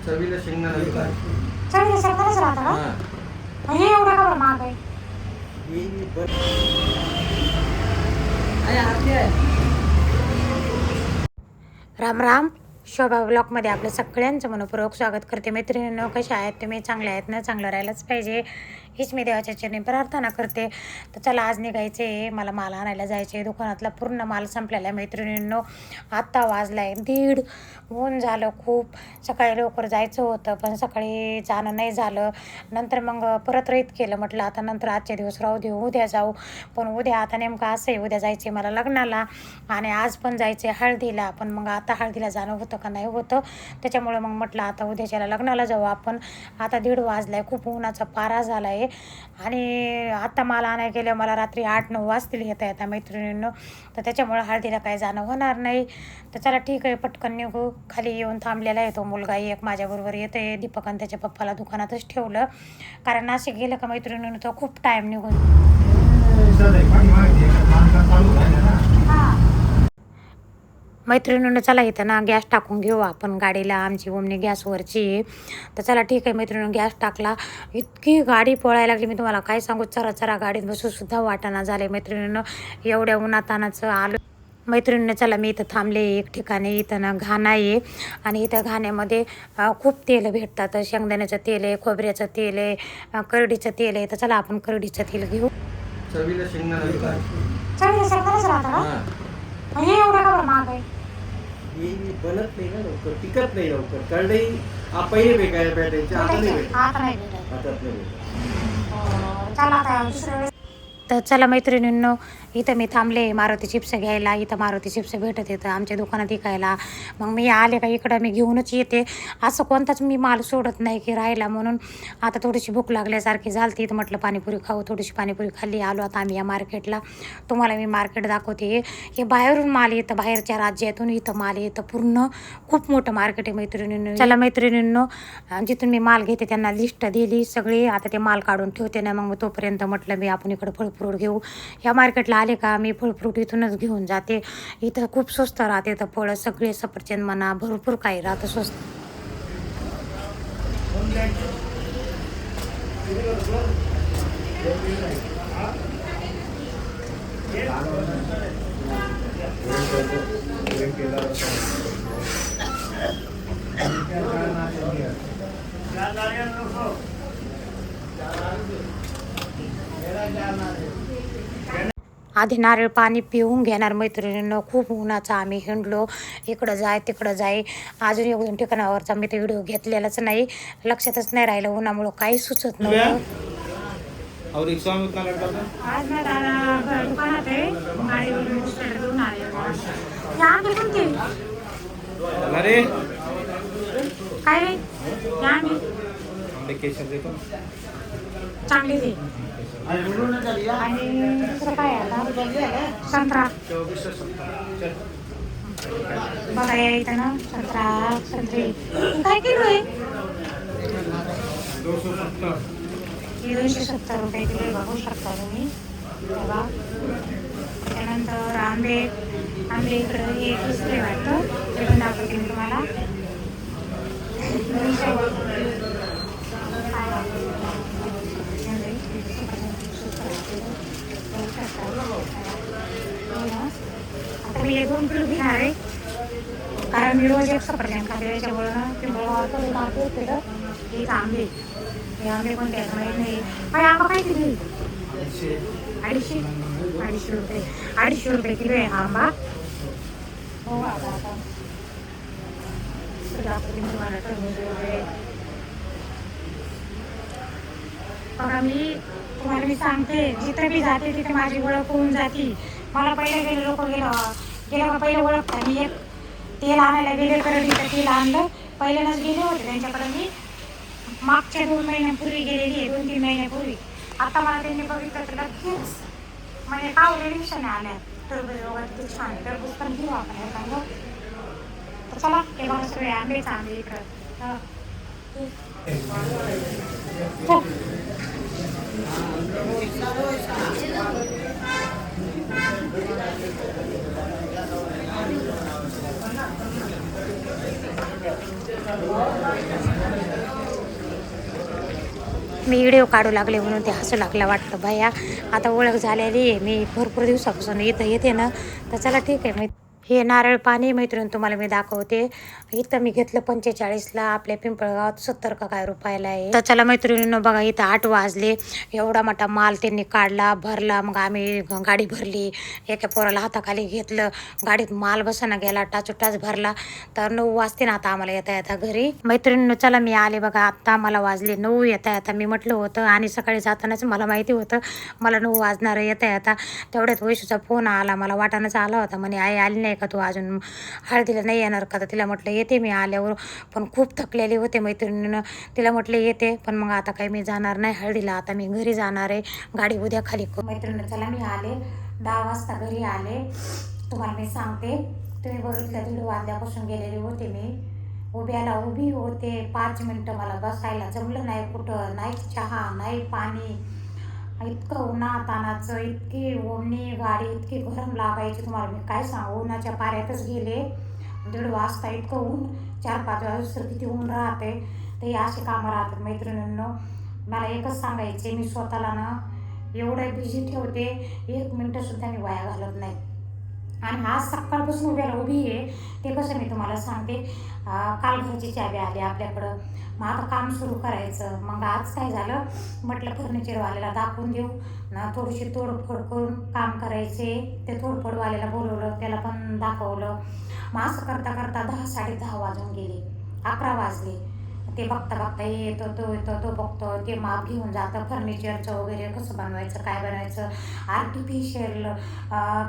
चवीला शेंगदाणा विकाय चवीला शेंगदाणाच राहतं का? हां हे एवढं का बरं महाग आहे? ही अरे आरती आहे. राम राम. शोभा ब्लॉगमध्ये आपलं सगळ्यांचं मनपूर्वक स्वागत करते. मैत्रिणींनो, कशा आहेत तुम्ही? चांगले आहेत ना? चांगलं राहायलाच पाहिजे हीच मी देवाच्या चरणी प्रार्थना करते. तर चला, आज निघायचे आहे, मला माल आणायला जायचे आहे. दुकानातला पूर्ण माल संपलेला आहे मैत्रिणींनो. आत्ता वाजला आहे 1:30. ऊन झालं खूप. सकाळी लवकर जायचं होतं पण सकाळी जाणं नाही झालं. नंतर मग परत रहित केलं, म्हटलं आता नंतर आजच्या दिवस राहू देऊ, उद्या जाऊ. पण उद्या आता नेमकं असं आहे, उद्या जायचं आहे मला लग्नाला आणि आज पण जायचं आहे हळदीला. पण मग आता हळदीला जाणं होतं का नाही होतं, त्याच्यामुळे मग म्हटलं आता उद्याच्याला लग्नाला जाऊ आपण. आता 1:30 वाजला आहे, खूप उन्हाचा पारा झाला आहे आणि आता मला आणायला गेलं मला रात्री 8-9 वाजतील येता मैत्रिणींनो. तर त्याच्यामुळे हळदीला काही जाणं होणार नाही. तर चला ठीक आहे, पटकन निघू. खाली येऊन थांबलेला आहे तो मुलगा एक माझ्याबरोबर येतो आहे. दीपक आणि त्याच्या पप्पाला दुकानातच ठेवलं, कारण नाशिक गेलं का मैत्रिणींनो तो खूप टाईम निघून. मैत्रिणीनं चला इथं ना गॅस टाकून घेऊ आपण गाडीला, आमची ओमनी गॅसवरची आहे. तर चला ठीक आहे मैत्रिणीनं गॅस टाकला. इतकी गाडी पळायला लागली, मी तुम्हाला काय सांगू, चरा गाडीत बसूसुद्धा वाटाणा झाले मैत्रिणीनं, एवढ्या उन्हातानाचं आलो. मैत्रिणीनं चला मी इथं थांबले एक ठिकाणी. इथं ना घाणा आहे आणि इथं घाण्यामध्ये खूप तेल भेटतात. शेंगदाण्याचं तेल आहे, खोबऱ्याचं तेल आहे, करडीचं तेल आहे. तर चला आपण करडीचं तेल घेऊ. चवीला शेंगदाणा विकाय चवीला शेंगदाणाच राहतं का? हां हे एवढं का बरं महाग आहे? ही बनत नाही ना लवकर, टिकत नाही लवकर. करडई पहिले भेटायला भेटायचे, आता नाही भेटत. आता नाही भेटत. आता नाही भेटत. चला आता दुसऱ्या वेळेस. तर चला मैत्रिणींनो, इथं मी थांबले मारुती चिप्स घ्यायला. इथं मारुती चिप्स भेटत येतं आमच्या दुकानात विकायला. मग मी आले का इकडं मी घेऊनच येते. असं कोणताच मी माल सोडत नाही की राहिला म्हणून. आता थोडीशी भूक लागल्यासारखी झाली तर म्हटलं पाणीपुरी खाऊ. थोडीशी पाणीपुरी खाल्ली. आलो आता आम्ही या मार्केटला. तुम्हाला मी मार्केट दाखवते. हे बाहेरून माल येतं, बाहेरच्या राज्यातून इथं माल येतं. पूर्ण खूप मोठं मार्केट आहे मैत्रिणींनो. चला मैत्रिणींनो, जिथून मी माल घेते त्यांना लिस्ट दिली सगळी. आता ते माल काढून ठेवते ना, मग तोपर्यंत म्हटलं मी आपण इकडं फळफ्रूट घेऊ. ह्या मार्केटला आले का मी फळफ्रूट इथूनच घेऊन जाते. इथं खूप स्वस्त राहते. तर फळं सगळे सफरचंद म्हणा, भरपूर काही राहतं स्वस्त. आधी नारळ पाणी पिऊन घेणार मैत्रिणींनो. खूप उन्हाचा आम्ही हिंडलो, इकडं जाय तिकडं जाय. अजून एक 2 ठिकाणावरचा मी ते व्हिडिओ घेतलेलाच नाही, लक्षातच नाही राहिलं उन्हामुळं, काही सुचत नव्हतं. आज ना दादा दुकानात आहे, गाडीवरून घेऊन आले. काय रे चांगली दे. आणि दुसरं काय आता संत्रा बघा या इथं ना, संत्री काय किलो आहे? 270 रुपये किलो आहे, बघू शकता तुम्ही. बघा त्यानंतर आंबे इकडं हे दुसरे वाटतं, ते पण दाखवते मी तुम्हाला. आता मी 2 किलो घेणार आहे, कारण मी रोज एक सफरचंद खाते, त्याच्यामुळं ना पिंपळ हे आंबे. हे आंबे कोणते आहेत माहीत नाही. काय आंबा काय किलो? 250 रुपये किलो आहे हा आंबा. हो आता बघा, तुम्हाला मी सांगते, जिथे मी जाते तिथे माझी ओळख होऊन जाते. मला पहिले गेले लोक गेलं पहिले ओळखता. मी एक तेल आणायला गेले, करडीचं तेल आणलं, पहिल्यांदाच गेले होते त्यांच्याकडे मी. मागच्या 2 महिन्यापूर्वी गेलेली आहे, 2-3 महिन्यापूर्वी. आता मला त्यांनी बघितलं तर लगेच म्हणजे कावले रिक्षाने आल्या. टरबूज वगैरे किती छान आहे, टरबूज पण घेऊ आपण एखादं. तर चला, हे बघा सगळे आंबेच आंबे इकडं. मी व्हिडिओ काढू लागले म्हणून ते हसू लागला वाटतं भैया. आता ओळख झालेली आहे, मी भरपूर दिवसापासून इथं येते ना, तर चला ठीक आहे. हे नारळ पाणी मैत्रीण तुम्हाला मी दाखवते. इथं मी घेतलं 45ला, आपल्या पिंपळगावात 70 का काय रुपयाला आहे. तर चला मैत्रिणींनो बघा, इथं 8 वाजले. एवढा मोठा माल त्यांनी काढला, भरला. मग आम्ही गाडी भरली, एका पोराला हाताखाली घेतलं, गाडीत माल बसाना गेला, टाचोटाच भरला. तर 9 वाजते ना आता आम्हाला येता घरी. मैत्रिणींनो चला मी आले बघा, आत्ता मला वाजले 9 येता मी म्हटलं होतं, आणि सकाळी जातानाच मला माहिती होतं मला 9 वाजणार येता. तेवढ्यात वैशूचा फोन आला, मला वाटाणाच आला होता. म्हणे आई आली नाही का तू अजून, हळदीला नाही येणार का? तर तिला म्हटलं येते मी आल्यावर, पण खूप थकलेले होते मैत्रिणीनं. तिला म्हटलं येते, पण मग आता काही मी जाणार नाही हळदीला, आता मी घरी जाणार आहे, गाडी उद्या खाली मैत्रिणीनं. चला मी आले, 10 वाजता घरी आले. तुम्हाला मी सांगते, तुम्ही बघितलं 1:30 वाजल्यापासून गेलेले होते मी. उभी होते, 5 मिनटं मला बसायला जमलं नाही, कुठं नाही चहा नाही पाणी. इतकं उन्हातानाचं, इतकी ओढणी गाडी, इतकी गरम लागायची, तुम्हाला मी काय सांगू. उन्हाच्या पाऱ्यातच गेले. 1:30 वाजता इतकं ऊन, 4-5 वाजता किती ऊन राहते. तर हे असे कामं राहतात मैत्रिणींनो. मला एकच सांगायचे, मी स्वतःला ना एवढं बिझी ठेवते, 1 मिनटंसुद्धा मी वाया घालत नाही. आणि आज सकाळपासून उभी आहे. ते कसं मी तुम्हाला सांगते, काल घरची चावी आली आपल्याकडं, मग आता काम सुरू करायचं. मग आज काय झालं, म्हटलं फर्निचरवाल्याला दाखवून देऊ ना, थोडीशी तोडफोड करून काम करायचे. ते तोडफोडवाल्याला बोलवलं, त्याला पण दाखवलं. मग असं करता करता 10-10:30 वाजून गेले, 11 वाजले. ते बघता येतो तो बघतो, ते माप घेऊन जातं फर्निचरचं वगैरे, कसं बनवायचं काय बनवायचं. आर्टिफिशियल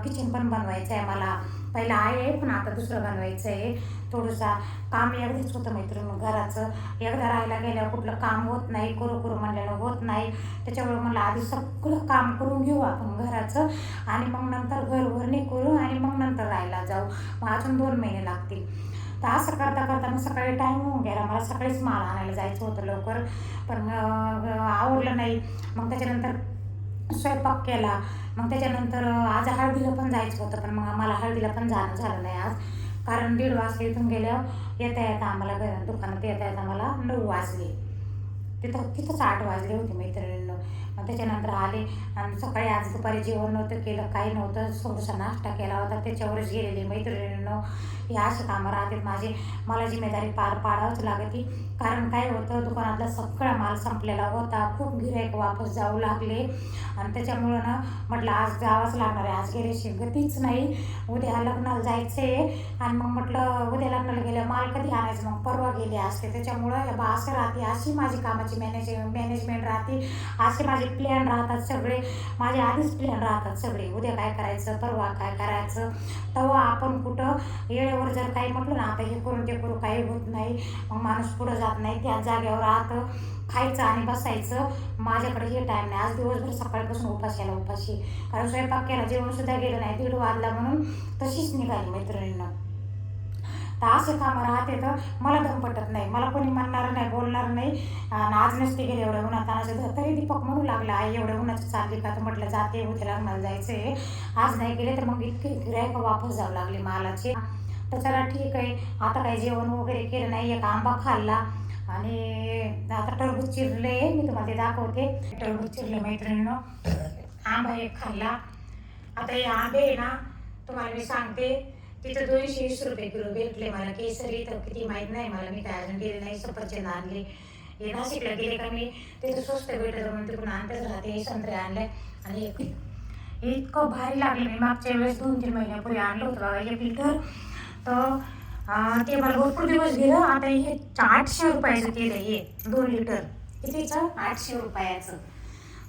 किचन पण बनवायचं आहे मला. पहिलं आहे पण आता दुसरं बनवायचं आहे. थोडंसं काम एकदाच होतं मैत्रिणी घराचं, एकदा राहायला गेल्यावर कुठलं काम होत नाही, करू म्हणल्यानं होत नाही. त्याच्यामुळे मला आधी सगळं काम करून घेऊ आपण घराचं, आणि मग नंतर घरभरणी करू, आणि मग नंतर राहायला जाऊ. मग अजून 2 महिने लागतील. तर असं करता मग सकाळी टाईम होऊन गेला. मला सकाळीच माल आणायला जायचं होतं लवकर, पण आवडलं नाही. मग त्याच्यानंतर स्वयंपाक केला. मग त्याच्यानंतर आज हळदीला पण जायचं होतं, पण मग आम्हाला हळदीला पण जाणं झालं नाही आज, कारण 1:30 वाजता इथून गेल्यावर येता आम्हाला दुकानात येता आम्हाला 9 वाजले. तिथंच 8 वाजले होते मैत्रिणींनो. मग त्याच्यानंतर आले, आणि सकाळी आज दुपारी जेवण नव्हतं केलं, काही नव्हतं, थोडासा नाश्ता केला होता, त्याच्यावरच गेलेली मैत्रिणींनो. हे असे कामं राहतात माझे, मला जिम्मेदारी पार पाडावंच लागते. कारण काय होतं, दुकानातला सगळा माल संपलेला होता, खूप गिऱ्हाईक वापस जाऊ लागले, आणि त्याच्यामुळं ना म्हटलं आज जावंच लागणार आहे, आज गेल्याशी गतीच नाही. उद्या लग्नाला जायचं आहे, आणि मग म्हटलं उद्या लग्नाला गेलं माल कधी आणायचं, मग परवा गेले असते. त्याच्यामुळं असं राहते, अशी माझी कामाची मॅनेजमेंट राहते, असे माझे प्लॅन राहतात सगळे, माझे आधीच प्लॅन राहतात सगळे. उद्या काय करायचं, परवा काय करायचं, तेव्हा आपण कुठं वेळेवर जर काही म्हटलं ना, आता हे करून ते करू, काही होत नाही. मग माणूस पुढं जात नाही, त्याच जागेवर राहतं, खायचं आणि बसायचं. माझ्याकडे हे टाईम नाही. आज दिवसभर सकाळपासून उपाशी, कारण स्वयंपाक केला, जेवणसुद्धा गेलं नाही, 1:30 वाजला म्हणून तशीच निघाली मैत्रिणींना. तर असे कामं राहते, तर मला दम पटत नाही, मला कोणी म्हणणार नाही, बोलणार नाही. आणि आज नसते गेले एवढ्या उन्हातानाचं, तरी दीपक म्हणू लागला आई एवढ्या उन्हाचं चालली का? तर म्हटलं जाते, उद्या लग्नाला जायचं आहे, आज नाही गेले तर मग इतके गिऱ्हाईक वापस जाऊ लागले मालाचे. तर चला ठीक आहे, आता काही जेवण वगैरे केलं नाही, एक आंबा खाल्ला, आणि आता टरबूज चिरले, मी तुम्हाला ते दाखवते. टरबूज चिरले मैत्रिणीनं, आंबा एक खाल्ला. आता हे आंबे आहे ना, तुम्हाला मी सांगते, तिथं 220 रुपये किलो भेटले मला. केसरी तर किती माहीत नाही मला, मी काय अजून गेले नाही. सफरचंद आणले, हे नाशिकला गेले का मी तिथं स्वस्त भेटत म्हणून तिकडून आणतच राहते. संत्रे आणले, आणि इतकं भारी लागले. मी मागच्या वेळेस 2-3 महिन्यापूर्वी आणलं होतं बघा 1 लिटर, तर ते मला भरपूर दिवस गेलं. आता हे 800 रुपयाचं केलं, हे 2 लिटर कितीचं, 800 रुपयाचं.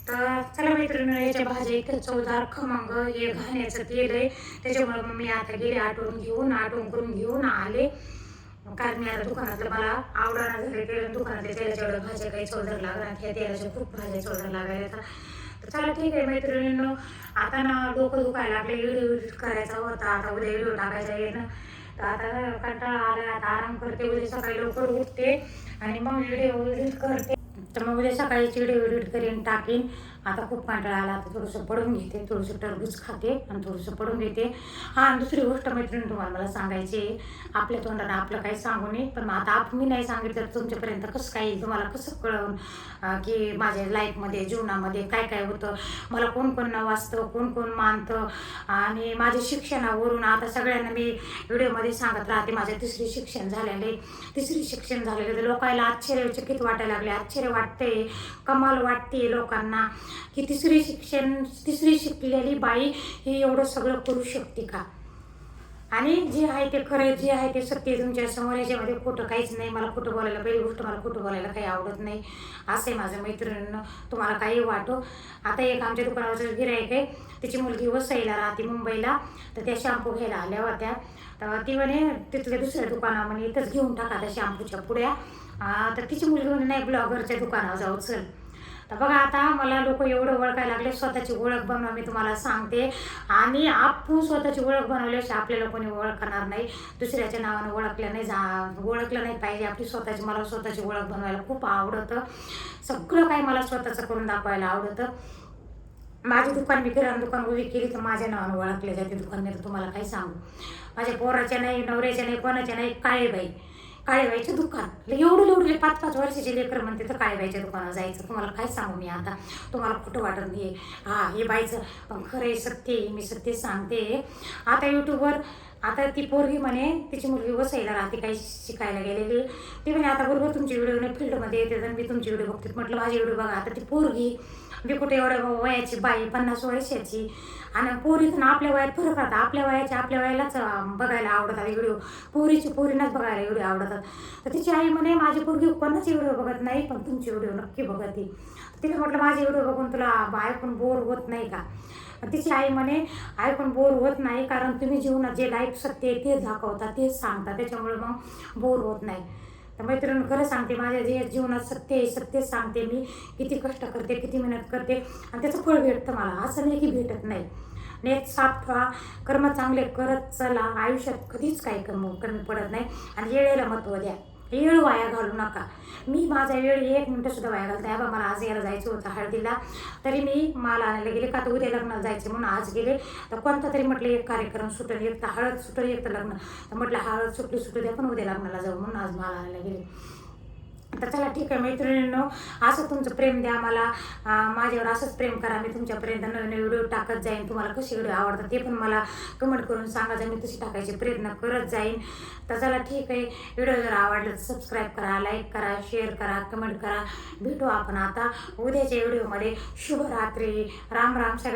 तर चला मैत्रिणी, याच्या भाज्या इतकं चवदार खमंग, हे घाण्याचं तेल आहे, त्याच्यामुळे मग मी आता गेले आटवून करून घेऊन आले. कारण मी आता दुकानातलं मला आवडणार झाले ते, दुकानातल्या तेलाच्या एवढ्या भाज्या काही चवदार लागणार, ह्या तेलाच्या खूप भाज्या चवदार लागायला. तर चला ठीक आहे मैत्रिणींनो, आता ना डोकं दुखायला लागले, व्हिडिओ करायचा होता, आता उद्या व्हिडिओ टाकायचा आहे ना, तर आता कंटाळा आला, आता आराम करते. उद्या सकाळी लवकर उठते आणि मग व्हिडिओ एडिट करते. तर मग उद्या सकाळीच व्हिडिओ एडिट करीन, टाकीन. आता खूप कंटाळा आला, आता थोडंसं पडून घेते, थोडंसं टरबूज खाते आणि थोडंसं पडून घेते. हां, आणि दुसरी गोष्ट मैत्रिणी तुम्हाला मला सांगायची आहे, आपल्या तोंडानं आपलं काही सांगू नये, पण मग आता मी नाही सांगितलं तर तुमच्यापर्यंत कसं काय येईल, तुम्हाला कसं कळवून की माझ्या लाईफमध्ये जीवनामध्ये काय काय होतं, मला कोण कोण वाचतं, कोण कोण मानतं. आणि माझ्या शिक्षणावरून आता सगळ्यांना मी व्हिडिओमध्ये सांगत राहते, माझं तिसरी शिक्षण झालेले तर लोकांना आश्चर्यचकित वाटायला लागले, आश्चर्य वाटते, कमाल वाटते लोकांना की तिसरी शिकलेली बाई ही एवढं सगळं करू शकते का. आणि जे आहे ते खरं, जे आहे ते सत्य तुमच्या समोर, याच्यामध्ये खोटं काहीच नाही. मला खोटं बोलायला, पहिली गोष्ट मला खोटं बोलायला काही आवडत नाही. असे माझं मैत्रिणींना तुम्हाला काही वाटो. आता एक आमच्या दुकानावरचं गिऱ्हाईक आहे, तिची मुलगी वसईला राहते मुंबईला, तर त्या शॅम्पू घ्यायला आल्या होत्या. तर ती म्हणे तिथल्या दुसऱ्या दुकानामध्ये इथंच घेऊन टाका त्या शॅम्पूच्या पुड्या. तर तिची मुलगी म्हणे नाही, ब्लॉगरच्या दुकानावर जाऊ चल. तर बघा आता मला लोक एवढं ओळखायला लागले, स्वतःची ओळख बनवा मी तुम्हाला सांगते. आणि आपण स्वतःची ओळख बनवल्याशिवाय आपल्याला कोणी ओळखणार नाही, दुसऱ्याच्या नावानं ओळखलं नाही पाहिजे. आपली मला स्वतःची ओळख बनवायला खूप आवडतं, सगळं काही मला स्वतःचं करून दाखवायला आवडतं. माझे दुकान, मी किराणा दुकान उभी केली तर माझ्या नावानं ओळखले जाते दुकान. मी तर तुम्हाला काही सांगू, माझ्या पोराच्या नाही, नवऱ्याच्या नाही, कोणाच्या नाही, काळेबाईचं दुकान. एवढे 5-5 वर्षाचे लेकर म्हणते तर काळेबाईच्या दुकानावर जायचं. तुम्हाला काय सांगू मी आता, तुम्हाला खोटं वाटत नाही. हे बाईचं पण खरं आहे, सत्य आहे, मी सत्य सांगते. आता यूट्यूबवर आता ती पोरगी म्हणे, तिची मुलगी वसईला राहते, काही शिकायला गेलेली. ती म्हणे आता बरोबर तुमची व्हिडिओ फील्डमध्ये येते तर मी तुमची व्हिडिओ बघते. म्हटलं माझी व्हिडिओ बघा. आता ती पोरगी मी कुठे एवढ्या वयाची बाई, 50 वर्षाची, आणि पोरीतून आपल्या वयात फरक राहतात. आपल्या वयालाच बघायला आवडतात व्हिडिओ, पोरीनाच बघायला व्हिडिओ आवडतात. तर तिची आई म्हणे माझी पोरगी कोणाची व्हिडिओ बघत नाही, पण तुमची व्हिडिओ नक्की बघते. तिला म्हटलं माझी व्हिडिओ बघून तुला ऐकून बोर होत नाही का. तिची आई म्हणे ऐकून बोर होत नाही, कारण तुम्ही जीवनात जे लाईफ सत्य आहे तेच दाखवता, तेच सांगता, त्याच्यामुळे मग बोर होत नाही. तर मैत्रिणी खरं सांगते, माझ्या जे जीवनात सत्य आहे सत्यच सांगते. मी किती कष्ट करते, किती मेहनत करते, आणि त्याचं फळ भेटतं मला, असं नाही की भेटत नाही. नेट साफ ठेवा, कर्म चांगले करत चला, आयुष्यात कधीच काही कमी पडत नाही. आणि वेळेला महत्त्व द्या, वेळ वाया घालू नका. मी माझा वेळ 1 मिनिटसुद्धा वाया घालते. आहे बा, मला आज यायला जायचं होतं हळदीला, तरी मी माल आणायला गेले, का तर उद्या लग्नाला जायचे म्हणून आज गेले. तर कोणता तरी म्हटलं एक कार्यक्रम सुटेल, एक तर हळद सुटेल, एक तर लग्न. तर म्हटलं हळद सुटू द्या, पण उद्या लग्नाला जाऊ म्हणून आज माल आणायला गेले. तर चला ठीक आहे मैत्रिणींनो, असं तुमचं प्रेम द्या मला, माझ्यावर असंच प्रेम करा. मी तुमच्यापर्यंत नवीन व्हिडिओ टाकत जाईन. तुम्हाला कशी व्हिडिओ आवडतात ते पण मला कमेंट करून सांगा, जर मी तशी टाकायचे प्रयत्न करत जाईन. तर चला ठीक आहे, व्हिडिओ जर आवडला तर सबस्क्राईब करा, लाईक करा, शेअर करा, कमेंट करा. भेटू आपण आता उद्याच्या व्हिडिओमध्ये. शुभरात्री, राम राम सगळ्या.